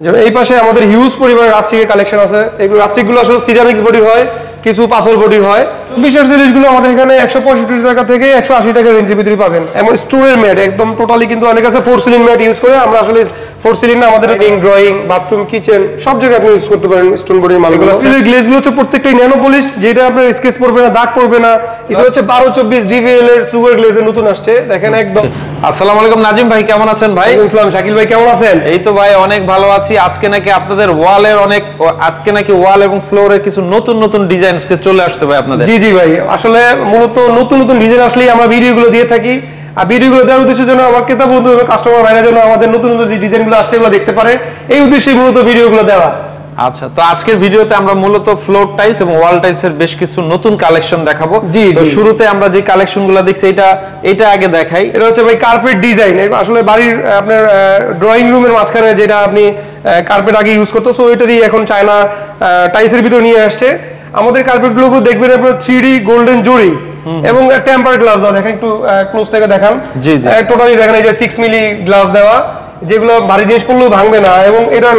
এই পাশে আমাদের হিউজ পরিমাণের রাস্টিকের কালেকশন আছে। এগুলো রাস্টিকগুলো আসলে সিরামিক্স বডি হয়, কিছু পাথর বডি হয়। 24 সিরিজগুলো আমাদের এখানে 165 টাকা থেকে 180 টাকা রেঞ্জের ভিতরে পাবেন। এবং স্টোনের ম্যাট একদম টোটালি, কিন্তু অনেক আছে 4 সিলিং ম্যাট ইউজ করে, আমরা আসলে 4 সিলিং না, আমাদের ড্রয়িং, বাথরুম, কিচেন সব জায়গায় আপনি ইউজ করতে পারেন স্টোন বডির মালগুলো। সিলের গ্লেজগুলো হচ্ছে প্রত্যেকটাই ন্যানো পলিশ, যেটা আপনার স্কেচ পড়বে না, দাগ পড়বে না। এটা হচ্ছে 1224 ডিভিএল এর সুগার গ্লেজের নতুন আসছে, দেখেন একদম। আসসালামু আলাইকুম নাজিম ভাই, কেমন আছেন ভাই? আসসালাম শাকিল ভাই, কেমন আছেন? এই তো ভাই অনেক ভালো আছি। আজকে নাকি আপনাদের ওয়াল এবং ফ্লোরের কিছু নতুন নতুন ডিজাইন চলে আসছে ভাই আপনাদের। জি জি ভাই, আসলে মূলত নতুন নতুন ডিজাইন আসলেই আমরা ভিডিওগুলো দিয়ে থাকি। আর ভিডিওগুলো দেওয়ার উদ্দেশ্যের জন্য আমার ক্রেতা বন্ধু এবং কাস্টমার ভাইরা যেন আমাদের নতুন নতুন যে ডিজাইনগুলো আসছে এগুলো দেখতে পারে, এই উদ্দেশ্যেই মূলত ভিডিওগুলো দেওয়া। আচ্ছা, তো আজকের ভিডিওতে আমরা মূলত ফ্লোর টাইলস এবং ওয়াল টাইলস এর বেশ কিছু নতুন কালেকশন দেখাবো। তো শুরুতে আমরা যে কালেকশনগুলো দেখছি এটা আগে দেখাই। এটা হচ্ছে ভাই কার্পেট ডিজাইন। আসলে বাড়ির আপনার ড্রয়িং রুমের মাঝখানে যেটা আপনি কার্পেট আগে ইউজ করতো, সো এটারই এখন চায়না টাইলসের ভিতর নিয়ে আসছে। আমাদের কার্পেটগুলো দেখবেন আপনার 3D গোল্ডেন জরি এবং টেম্পার গ্লাস দেওয়া। দেখেন একটু ক্লোজ থেকে দেখান। জি জি, টোটালি দেখেন এই যে 6 মিলি গ্লাস দেওয়া, যেগুলো ভারী জিনিস পড়লেও ভাঙবে না, এবং এটার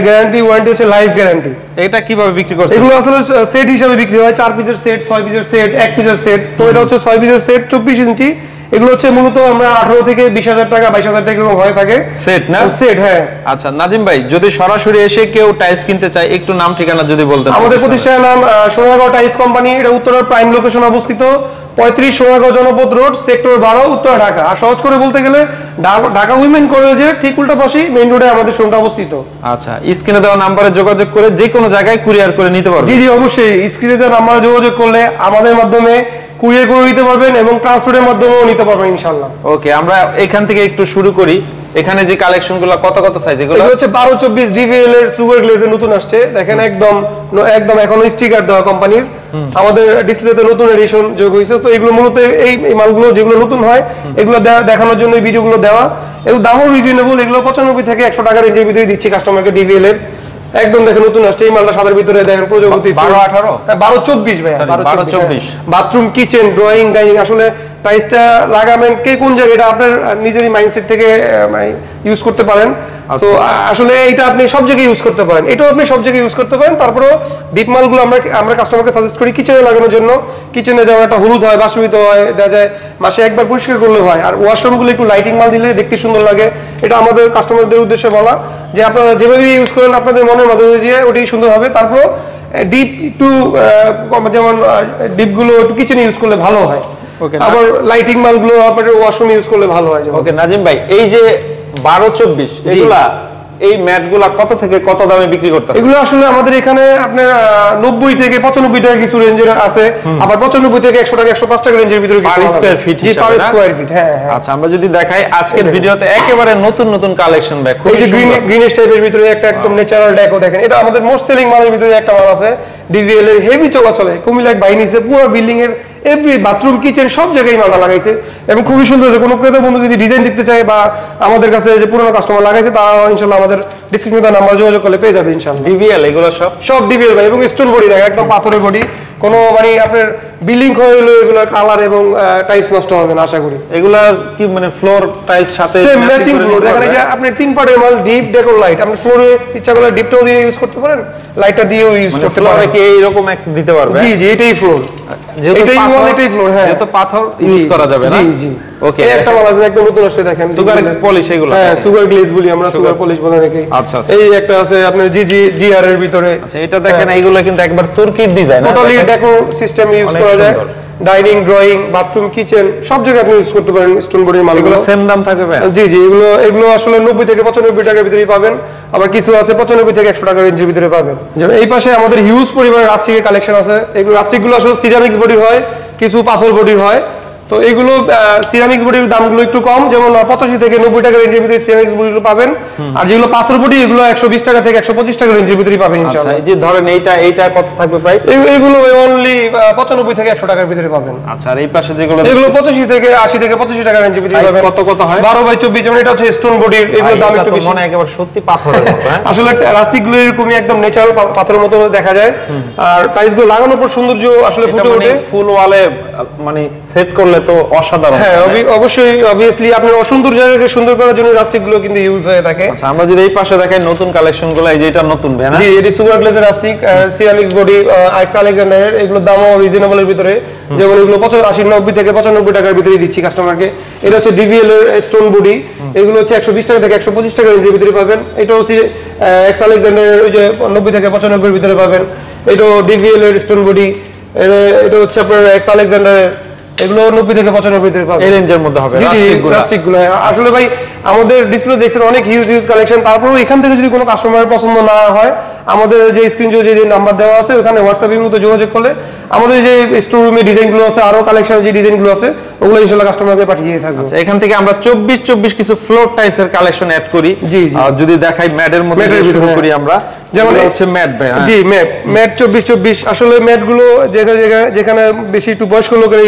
গ্যারান্টি ওয়ারেন্টি হচ্ছে লাইফ গ্যারান্টি। এটা কিভাবে বিক্রি করছেন? এগুলো আসলে সেট হিসেবে বিক্রি হয়, 4 পিসের সেট, 6 পিসের সেট, 1 পিসের সেট। তো এটা হচ্ছে 6 পিসের সেট, 24 ইঞ্চি। এগুলো হচ্ছে মূলত আমরা 18 থেকে 20,000 টাকা, 22,000 টাকা এরকম হয়ে থাকে সেট না? সেট, হ্যাঁ। আচ্ছা নাজিম ভাই, যদি সরাসরি এসে কেউ টাইলস কিনতে চায়, একটু নাম ঠিকানা যদি বলতেন। আমাদের প্রতিষ্ঠানের নাম সোনারগাঁও টাইলস কোম্পানি। এটা উত্তরার প্রাইম লোকেশন অবস্থিত, 35 সোনারগাঁও জনপদ রোড, সেক্টর 12, উত্তর ঢাকা। আর সহজ করে বলতে গেলে ঢাকা উইমেন কলেজের ঠিক উল্টা পাশেই মেইন রোডে আমাদের শোরুমটা অবস্থিত। আচ্ছা, স্ক্রিনে দেওয়া নম্বরে যোগাযোগ করে যে কোনো জায়গায় কুরিয়ার করে নিতে পারবেন? জি জি, অবশ্যই। স্ক্রিনে দেওয়া নম্বরে যোগাযোগ করলে আমাদের মাধ্যমে কুরিয়ার করে নিতে পারবেন এবং ট্রান্সপোর্টের মাধ্যমেও নিতে পারবেন ইনশাআল্লাহ। ওকে, আমরা এখান থেকে একটু শুরু করি। এখানে যে কালেকশনগুলো কত কত সাইজ? এগুলো হচ্ছে 1224 ডিভিএল এর সুগার গ্লেজের নতুন আসছে, দেখেন একদম এখনো স্টিকার দেওয়া কোম্পানির। আমাদের ডিসপ্লেতে নতুন এডিশন যোগ হয়েছে। তো এগুলো মূলত এই মালগুলো যেগুলো নতুন হয় এগুলো দেখানোর জন্য এই ভিডিওগুলো দেওয়া। এগুলো দামও রিজনেবল, এগুলো 95 থেকে 100 টাকা রেঞ্জের ভিতরে দিচ্ছি কাস্টমারকে ডিভিএল এর। একদম দেখেন নতুন আসছে এই মালটা, সাদার ভিতরে দেখেন প্রজাপতি 12-18 ভাই, 12-24 বাথরুম, কিচেন, ড্রয়িং, ডাইনিং। আসলে টাইলসটা লাগাবেন কে কোন জায়গায় এটা আপনার নিজেরই মাইন্ডসেট থেকে ইউজ করতে পারেন। সো আসলে এটা আপনি সব জায়গায় ইউজ করতে পারেন, এটাও আপনি সব জায়গায় ইউজ করতে পারেন। তারপরেও ডিপ মালগুলো আমরা কাস্টমারকে সাজেস্ট করি কিচেনে লাগানোর জন্য। কিচেনে যেমন একটা হলুদ হয়, বাষ্পীভূত হয়, দেখা যায় মাসে একবার পরিষ্কার করলে হয়। আর ওয়াশরুমগুলো একটু লাইটিং মাল দিলে দেখতে সুন্দর লাগে। এটা আমাদের কাস্টমারদের উদ্দেশ্যে বলা যে আপনারা যেভাবে ইউজ করেন আপনাদের মনের মাধ্যমে যে ওটাই সুন্দর হবে। তারপর ডিপ একটু যেমন ডিপগুলো একটু কিচেনে ইউজ করলে ভালো হয়। আবার লাইটিং মালগুলো আপনাদের ওয়াশরুম ইউজ করলে ভালো হয়। ওকে নাজিম ভাই, এই যে 12-24 এগুলা, এই ম্যাটগুলা কত থেকে কত দামে বিক্রি করতে? এগুলো আসলে আমাদের এখানে আপনার 90 থেকে 95 টাকা কিছু রেঞ্জের আছে, আবার 95 থেকে 100 টাকা 105 টাকা রেঞ্জের ভিতরে পার স্কয়ার ফিট হিসাবে। হ্যাঁ। আচ্ছা, আমরা যদি দেখাই আজকের ভিডিওতে একেবারে নতুন নতুন কালেকশন ব্যাক। এই যে গ্রিনিশ টাইপের ভিতরে একটা একদম ন্যাচারাল ডেকো দেখেন, এটা আমাদের মোস্ট সেলিং মালের ভিতরে একটা মাল আছে। ডিভিএল এর হেভি চলাচলে কুমিল্লা বাহিনীতে পুরো বিল্ডিং এর এভরি বাথরুম, কিচেন সব জায়গায় মালটা লাগাইছে এবং খুবই সুন্দর। যে কোনো ক্রেতা বন্ধু যদি ডিজাইন দেখতে চায় বা আমাদের কাছে যে পুরনো কাস্টমার লাগাইছে তারা ইনশাআল্লাহ আমাদের ডিসক্রিপশনে নাম্বার যোগাযোগ করলে পেয়ে যাবে ইনশাআল্লাহ। ডিভিএল এগুলো সব ডিভিএল ভাই, এবং স্টোন বডি দেখেন একদম পাথরের বডি। কোনো মানে আপনার বিল্ডিং হইলো এগুলো কালার এবং টাইলস নষ্ট হবে না আশা করি। এগুলা কি মানে ফ্লোর টাইলস সাথে সেম ম্যাচিং ফ্লোর দেখেন। এই যে আপনি 3 পার্টের মাল, ডিপ, ডেকোর, লাইট। আপনি ফ্লোরে ইচ্ছা করলে ডিপটাও দিয়ে ইউজ করতে পারেন, লাইটটা দিয়েও ইউজ করতে পারেন। ফ্লোরে কি এইরকম এক দিতে পারবে? জি জি, এটাই ফ্লোর, এটাই ওয়াল, এটাই ফ্লোর। হ্যাঁ, যেহেতু পাথর ইউজ করা যাবে না। জি জি, ওকে। একটা মাল আছে একদম নতুন আসছে দেখেন, সুগার পলিশ এগুলো। হ্যাঁ, সুগার গ্লেজ বলি আমরা, সুগার পলিশ বলে নাকি। আচ্ছা, এই একটা আছে আপনার জিআর এর ভিতরে। আচ্ছা, এটা দেখেন এইগুলো কিন্তু একবার তুর্কির design, totally decor system use করা যায়। ডাইনিং, ড্রয়িং, বাথরুম, কিচেন সব জায়গায় আপনি ইউজ করতে পারেন স্টোন বডির মালগুলো। সেম দাম থাকবে ভাই? জি জি, এগুলো আসলে 90 থেকে 95 টাকার ভিতরেই পাবেন। আবার কিছু আছে 95 থেকে 100 টাকা রেঞ্জের ভিতরে পাবেন। এই পাশে আমাদের হিউজ পরিমাণের রাস্টিকের কালেকশন আছে। এগুলো রাস্টিকগুলো আসলে সিরামিক্স বডি হয়, কিছু পাথর বডির হয়। তো এইগুলো সিরামিক্স বডির দামগুলো একটু কম, যেমন 85 থেকে 90 টাকা রেঞ্জের ভিতরে সিরামিক্স বডিগুলো পাবেন। আর যেগুলো পাথর বডি এগুলো 120 টাকা থেকে 125 টাকা রেঞ্জের ভিতরে পাবেন ইনশাআল্লাহ। আচ্ছা, এই যে ধরেন এইটা কত থাকবে প্রাইস? এগুলো অনলি 95 থেকে 100 টাকার ভিতরে পাবেন। আচ্ছা, আর এই পাশে যেগুলো, এগুলো 85 থেকে 80 থেকে 85 টাকা রেঞ্জের ভিতরে পাবেন। কত হয়? 12/24, যেমন এটা হচ্ছে স্টোন বডির। এগুলো দাম একটু বেশি। মনে একেবারে সত্যি পাথরের মতো। আসলে রাস্টিকগুলো এরকমই একদম ন্যাচারাল পাথরের মতো দেখা যায়। আর প্রাইসগুলো লাগানোর পর সৌন্দর্য আসলে ফুটে ওঠে। ফুল ওয়ালে মানে সেট করলে করলে তো অসাধারণ। হ্যাঁ অবশ্যই, অবভিয়াসলি আপনার অসুন্দর জায়গাকে সুন্দর করার জন্য রাস্টিক গুলো কিন্তু ইউজ হয়ে থাকে। আচ্ছা, আমরা যদি এই পাশে দেখাই নতুন কালেকশন গুলো, এই যে এটা নতুন ভাই না? জি, এটি সুগার গ্লেজের রাস্টিক, সিরামিক্স বডি, এক্স আলেকজান্ডারের। এগুলোর দামও রিজনেবল এর ভিতরে, যেমন এগুলো 80-90 থেকে 95 টাকার ভিতরে দিচ্ছি কাস্টমারকে। এটা হচ্ছে ডিভিএল এর স্টোন বডি, এগুলো হচ্ছে 120 টাকা থেকে 125 টাকা রেঞ্জের ভিতরে পাবেন। এটা হচ্ছে এক্স আলেকজান্ডারের, ওই যে 90 থেকে 95 এর ভিতরে পাবেন। এটা ডিভিএল এর স্টোন বডি, এটা হচ্ছে আপনার এক্স আলেকজান্ডারের, এগুলো 90 থেকে 95 ভিতরে পাবেন। এই রেঞ্জের মধ্যে হবে রাস্টিক গুলো। আসলে ভাই আমাদের ডিসপ্লে দেখছেন অনেক হিউজ কালেকশন, তারপরেও এখান থেকে যদি কোনো কাস্টমারের পছন্দ না হয়, আমাদের যে স্ক্রিনশটে যে নাম্বার দেওয়া আছে ওখানে হোয়াটসঅ্যাপের মধ্যে যোগাযোগ করলে আমাদের যে স্টোর রুমে ডিজাইনগুলো আছে, আরো কালেকশন যে ডিজাইনগুলো আছে, ওগুলো ইনশাআল্লাহ কাস্টমারকে পাঠিয়ে থাকবো। আচ্ছা, এখান থেকে আমরা 24 কিছু ফ্লোর টাইলস এর কালেকশন অ্যাড করি। জি। আর যদি দেখাই ম্যাটের মধ্যে শুরু করি আমরা, যেমন হচ্ছে ম্যাট ভাই। জি, ম্যাট 24 আসলে ম্যাট গুলো যেখানে বেশি একটু বয়স্ক লোকেরা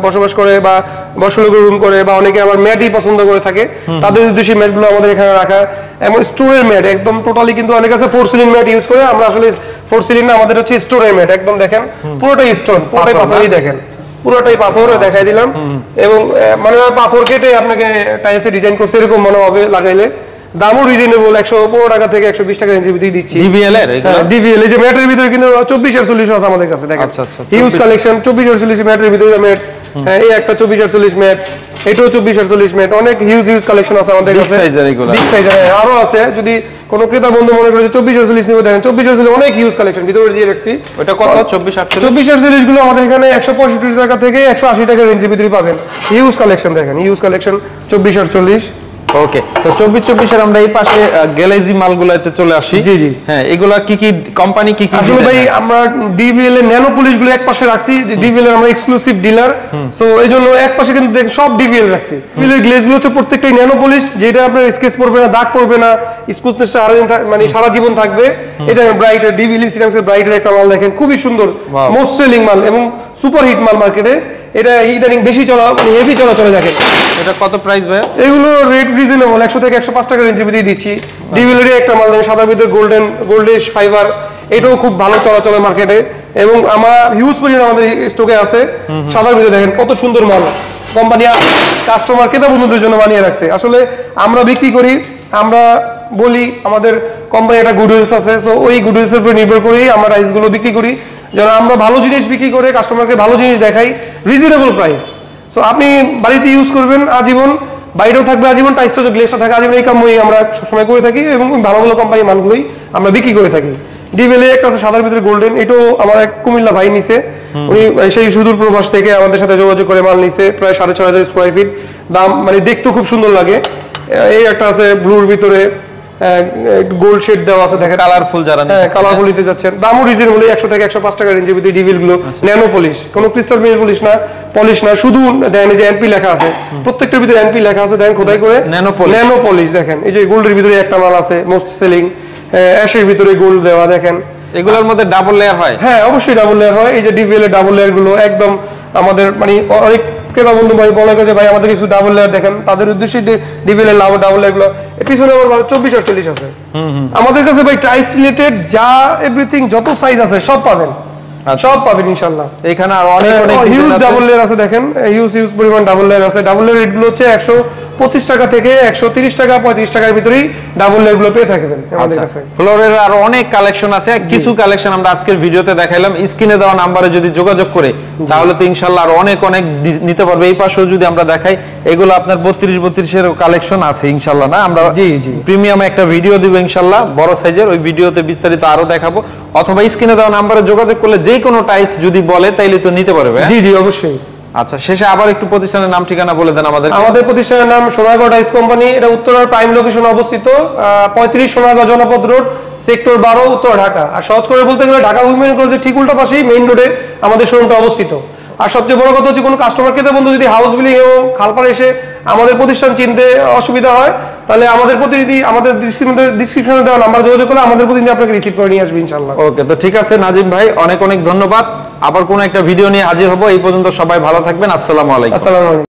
বসবাস করে বা বয়স্ক লোকের রুম করে, বা অনেকে আবার ম্যাটই পছন্দ করে থাকে, তাদের উদ্দেশ্যে ম্যাট গুলো আমাদের এখানে রাখা। এমন স্টোরের ম্যাট একদম টোটালি, কিন্তু অনেক আছে 4 সিলিং ম্যাট ইউজ করে, আমরা আসলে 4 সিলিং না, আমাদের হচ্ছে স্টোরের ম্যাট। একদম দেখেন পুরোটাই স্টোন, পুরোটাই পাথরই, দেখেন পুরোটাই পাথর দেখাই দিলাম। এবং মানে পাথর কেটে আপনাকে টাইলসে ডিজাইন করছে এরকম মনে হবে লাগাইলে। দামও রিজনেবল, 115 টাকা থেকে 120 টাকা রেঞ্জের ভিতরে দিচ্ছি। ডিভিএল এর ডিভিএল এই যে ম্যাটের ভিতরে কিন্তু 24-48 আছে আমাদের কাছে, দেখেন হিউজ কালেকশন। 24-48 ম্যাটের ভিতরে ম্যাট, এই একটা 24-48 ম্যাট, এটাও 24-48 ম্যাট, অনেক হিউজ কালেকশন আছে আমাদের কাছে। বিগ সাইজের আরো আছে, যদি কোনো ক্রেতা বন্ধু মনে করে 24-48 নিবে, দেখেন 24-48 অনেক হিউজ কালেকশন ভিতরে দিয়ে রাখছি। ওটা কত? 24-48 গুলো আমাদের এখানে 165 টাকা থেকে 180 টাকা রেঞ্জের ভিতরে পাবেন। হিউজ কালেকশন, দেখেন হিউজ কালেকশন 24-48। ওকে, তো 24 এর আমরা এই পাশে গ্যালাক্সি মালগুলোতে চলে আসি। জি। হ্যাঁ, এগুলা কি কোম্পানি কি আসলে ভাই আমরা ডিভিএল এর ন্যানো পলিশ গুলো এক পাশে রাখছি। ডিভিএল এর আমরা এক্সক্লুসিভ ডিলার, সো এইজন্য এক পাশে কিন্তু সব ডিভিএল রাখছি। ডিভিএল এর গ্লেজ গুলো হচ্ছে প্রত্যেকটাই ন্যানো পলিশ, যেটা আপনার স্কেচ পড়বে না, দাগ পড়বে না, স্মুথনেসটা মানে সারা জীবন থাকবে। এটা ব্রাইট ডিভিএল সিরামিক্সের ব্রাইটের একটা মাল, দেখেন খুবই সুন্দর, মোস্ট সেলিং মাল এবং সুপার হিট মাল মার্কেটে। এটা ইদানিং বেশি চলা, মানে হেভি চলে দেখেন। এটা কত প্রাইস ভাই? এগুলো রেট রিজনেবল, 100 থেকে 105 টাকা রেঞ্জের ভিতরে দিচ্ছি। ডিভিএল এর একটা মাল দেখেন সাদার ভিতরে গোল্ডেশ ফাইবার, এটাও খুব ভালো চলাচলে মার্কেটে এবং আমার হিউজ পরিমাণ আমাদের স্টকে আছে। সাদার ভিতরে দেখেন কত সুন্দর মাল, কোম্পানি কাস্টমার ক্রেতা বন্ধুদের জন্য বানিয়ে রাখছে। আসলে আমরা বিক্রি করি, আমরা বলি আমাদের কোম্পানি একটা গুডউইলস আছে, সো ওই গুডউইলসের উপর নির্ভর করেই আমরা রাইসগুলো বিক্রি করি, যেন আমরা ভালো জিনিস বিক্রি করে কাস্টমারকে ভালো জিনিস দেখাই রিজনেবল প্রাইস। সো আপনি বাড়িতে ইউজ করবেন আজীবন, বাইরেও থাকবে আজীবন, টাইসটা যে গ্লেসটা থাকে আজীবন, এই কামই আমরা সবসময় করে থাকি এবং ভালো ভালো কোম্পানির মালগুলোই আমরা বিক্রি করে থাকি। ডিভিএল একটা আছে সাদার ভিতরে গোল্ডেন, এটাও আমার এক কুমিল্লা ভাই নিছে, উনি সেই সুদূর প্রবাস থেকে আমাদের সাথে যোগাযোগ করে মাল নিছে, প্রায় 6500 স্কোয়ার ফিট দাম, মানে দেখতেও খুব সুন্দর লাগে। এই একটা আছে ব্লুর ভিতরে গোল্ড শেড দেওয়া আছে, দেখেন কালারফুল, যারা কালারফুল নিতে যাচ্ছেন দামও রিজনেবল, 100 থেকে 105 টাকা রেঞ্জের ভিতরে ডিভিএল গুলো। ন্যানো পলিশ, কোনো ক্রিস্টাল পলিশ না, শুধু দেখেন যে এনপি লেখা আছে, প্রত্যেকটার ভিতরে এনপি লেখা আছে, দেখেন খোদাই করে ন্যানো পলিশ। দেখেন এই যে গোল্ডের ভিতরে একটা মাল আছে মোস্ট সেলিং, অ্যাশের ভিতরে গোল্ড দেওয়া, দেখেন এগুলোর মধ্যে ডাবল লেয়ার হয়। হ্যাঁ অবশ্যই ডাবল লেয়ার হয়। এই যে ডিভিএল এর ডাবল লেয়ার গুলো একদম আমাদের, মানে অনেক ক্রেতা বন্ধু ভাই বলে যে ভাই আমাদের কিছু ডাবল লেয়ার দেখেন, তাদের উদ্দেশ্যে ডিভিএল এর ডাবল লেয়ার গুলো। এর পিছনে আবার 24-48 আছে আমাদের কাছে ভাই। টাইলস রিলেটেড যা এভরিথিং, যত সাইজ আছে সব পাবেন, সব পাবেন ইনশাআল্লাহ। এখানে আর অনেক হিউজ ডাবল লেয়ার আছে, দেখেন হিউজ পরিমাণ ডাবল লেয়ার আছে। ডাবল লেয়ার রেট গুলো হচ্ছে 125 টাকা থেকে 130 টাকা 35 টাকার ভিতরেই ডাবল লেয়ার গুলো পেয়ে থাকবেন আমাদের কাছে। ফ্লোরের আর অনেক কালেকশন আছে, কিছু কালেকশন আমরা আজকের ভিডিওতে দেখাইলাম। স্ক্রিনে দেওয়া নাম্বারে যদি যোগাযোগ করে তাহলে তো ইনশাআল্লাহ আর অনেক নিতে পারবে। এই পাশেও যদি আমরা দেখাই, এগুলো আপনার 32 এর কালেকশন আছে ইনশাআল্লাহ। না আমরা জি প্রিমিয়াম একটা ভিডিও দিব ইনশাআল্লাহ, বড় সাইজের, ওই ভিডিওতে বিস্তারিত আরো দেখাবো। অথবা স্ক্রিনে দেওয়া নাম্বারে যোগাযোগ করলে যে কোনো টাইলস যদি বলে তাইলে তো নিতে পারবে। জি অবশ্যই। আচ্ছা, শেষে আবার একটু প্রতিষ্ঠানের নাম ঠিকানা বলে দেন আমাদের। আমাদের প্রতিষ্ঠানের নাম সোনারগাঁও টাইলস কোম্পানি, এটা উত্তরার প্রাইম লোকেশন অবস্থিত, 35 সোনারগাঁও জনপদ রোড, সেক্টর 12, উত্তর ঢাকা। আর সহজ করে বলতে গেলে ঢাকা উইমেন কলেজের ঠিক উল্টা পাশেই মেইন রোডে আমাদের শোরুমটা অবস্থিত। আর সবচেয়ে বড় কথা হচ্ছে কোনো কাস্টমার ক্রেতা বন্ধু যদি হাউস বিল্ডিং এবং খালপাড়ে এসে আমাদের প্রতিষ্ঠান চিনতে অসুবিধা হয়, তাহলে আমাদের প্রতিনিধি আমাদের ডিসক্রিপশনে দেওয়া নাম্বার যোগাযোগ করলে আমাদের প্রতিনিধি আপনাকে রিসিভ করে নিয়ে আসবে ইনশাআল্লাহ। ওকে, তো ঠিক আছে নাজিম ভাই, অনেক ধন্যবাদ। আবার কোনো একটা ভিডিও নিয়ে হাজির হবো। এই পর্যন্ত সবাই ভালো থাকবেন। আসসালামু আলাইকুম।